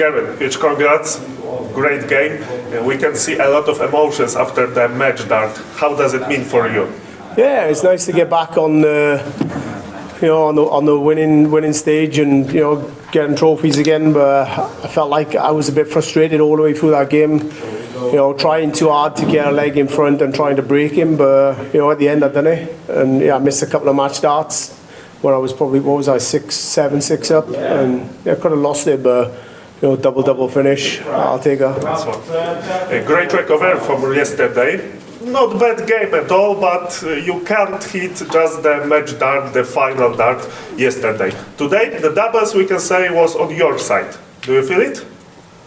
Gerwyn, huge congrats, great game. We can see a lot of emotions after the match dart. How does it mean for you? Yeah, it's nice to get back on the, on the winning stage and getting trophies again. But I felt like I was a bit frustrated all the way through that game. Trying too hard to get a leg in front and trying to break him. But at the end I done it, and I missed a couple of match darts when I was probably 6 up, and I could have lost it, but. Double finish. I'll take a great recovery from yesterday. Not bad game at all, but you can't hit just the match dart, the final dart yesterday. Today, the doubles we can say was on your side. Do you feel it?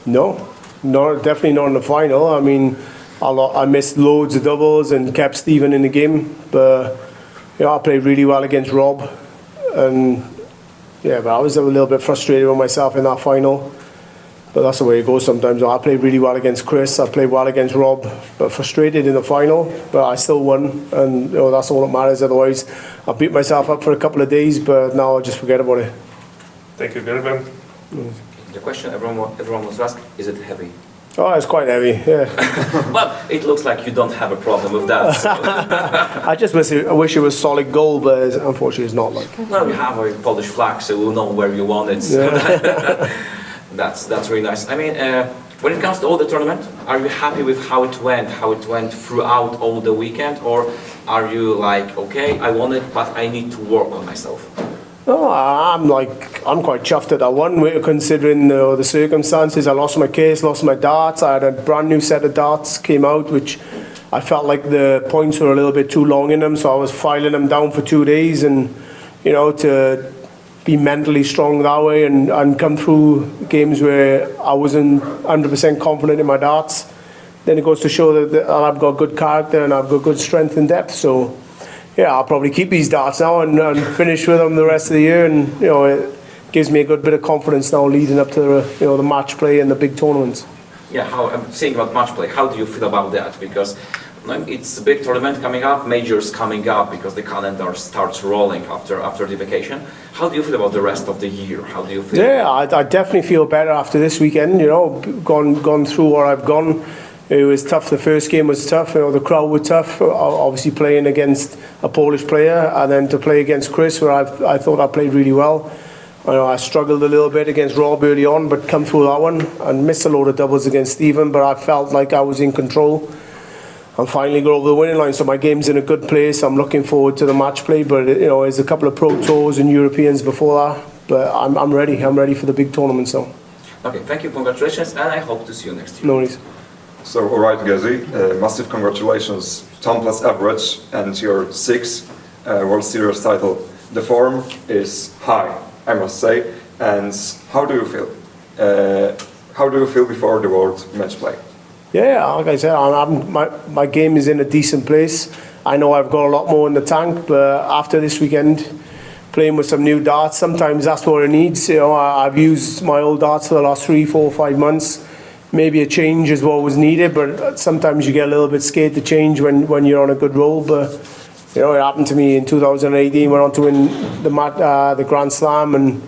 No, definitely not in the final. I mean, I missed loads of doubles and kept Stephen in the game, but I played really well against Rob, and but I was a little bit frustrated with myself in that final. But that's the way it goes sometimes. I played really well against Chris, I played well against Rob, but frustrated in the final. But I still won, and that's all that matters. Otherwise, I beat myself up for a couple of days, but now I'll just forget about it. Thank you, Gerwyn. The question everyone was asked, is it heavy? Oh, it's quite heavy, yeah. Well, it looks like you don't have a problem with that. So. I just wish it was solid gold, but unfortunately it's not. Well, we have a Polish flag, so we'll know where you won it. So Yeah. That's really nice. I mean, when it comes to all the tournament, are you happy with how it went throughout all the weekend, or are you like, okay, I won it, but I need to work on myself? No, I'm quite chuffed at that one, considering the circumstances. I lost my case, lost my darts. I had a brand new set of darts came out, which I felt like the points were a little bit too long in them, so I was filing them down for 2 days, and to be mentally strong that way and come through games where I wasn't 100% confident in my darts, then it goes to show that I've got good character and I've got good strength and depth. So I'll probably keep these darts now and finish with them the rest of the year, and it gives me a good bit of confidence now leading up to the match play and the big tournaments. Yeah, how I'm saying about match play, how do you feel about that? Because it's a big tournament coming up, majors coming up, because the calendar starts rolling after the vacation. How do you feel about the rest of the year? How do you feel? Yeah, I definitely feel better after this weekend. Gone through where I've gone. It was tough. The first game was tough. The crowd was tough. Obviously playing against a Polish player, and then to play against Chris, where I thought I played really well. I struggled a little bit against Rob early on, but come through that one and missed a load of doubles against Stephen. But I felt like I was in control. And finally got over the winning line, so my game's in a good place. I'm looking forward to the match play, but there's a couple of Pro Tours and Europeans before that. But I'm ready. I'm ready for the big tournament. So. Okay, thank you, congratulations, and I hope to see you next year. No worries. So, all right, Gezi, massive congratulations, Tom plus average, and your 6th World Series title. The form is high, I must say. And how do you feel? How do you feel before the World Match Play? Yeah, like I said, my game is in a decent place. I know I've got a lot more in the tank, but after this weekend, playing with some new darts, sometimes that's what it needs. I've used my old darts for the last 3, 4, 5 months. Maybe a change is what was needed, but sometimes you get a little bit scared to change when you're on a good roll. But it happened to me in 2018. Went on to win the Grand Slam and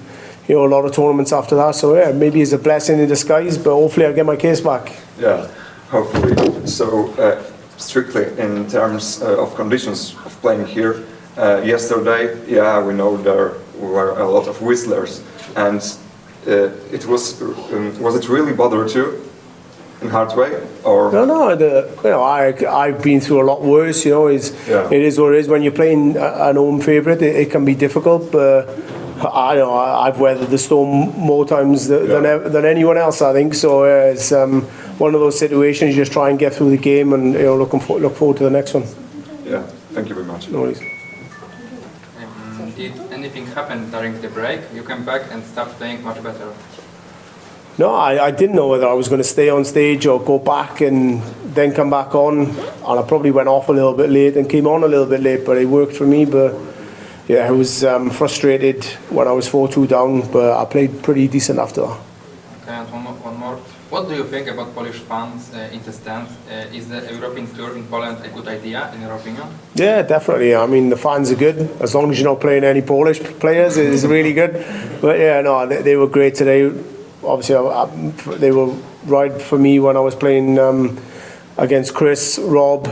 a lot of tournaments after that. So maybe it's a blessing in disguise, but hopefully I'll get my case back. Yeah. Hopefully. So, strictly in terms of conditions of playing here, yesterday, we know there were a lot of whistlers, and it was it really bothered you in hard way, or? No. I've been through a lot worse. It is what it is when you're playing an home favourite. It can be difficult, but I've weathered the storm more times than anyone else, I think. So it's one of those situations. You just try and get through the game, and look forward to the next one. Yeah, thank you very much. No worries. Did anything happen during the break? You came back and started playing much better. No, I didn't know whether I was going to stay on stage or go back and then come back on. And I probably went off a little bit late and came on a little bit late, but it worked for me. But I was frustrated when I was 4-2 down, but I played pretty decent after that. Okay, and one more. What do you think about Polish fans in the stands? Is the European tour in Poland a good idea, in your opinion? Yeah, definitely. I mean, the fans are good. As long as you're not playing any Polish players, it's really good. But they were great today. obviously they were right for me when I was playing against Chris, Rob.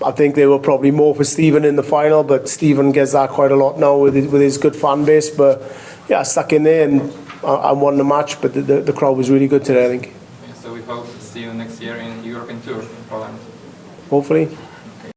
I think they were probably more for Stephen in the final, but Stephen gets that quite a lot now with his good fan base. But yeah, I stuck in there and I won the match, but the crowd was really good today, I think. So we hope to see you next year in European Tour in Poland. Hopefully.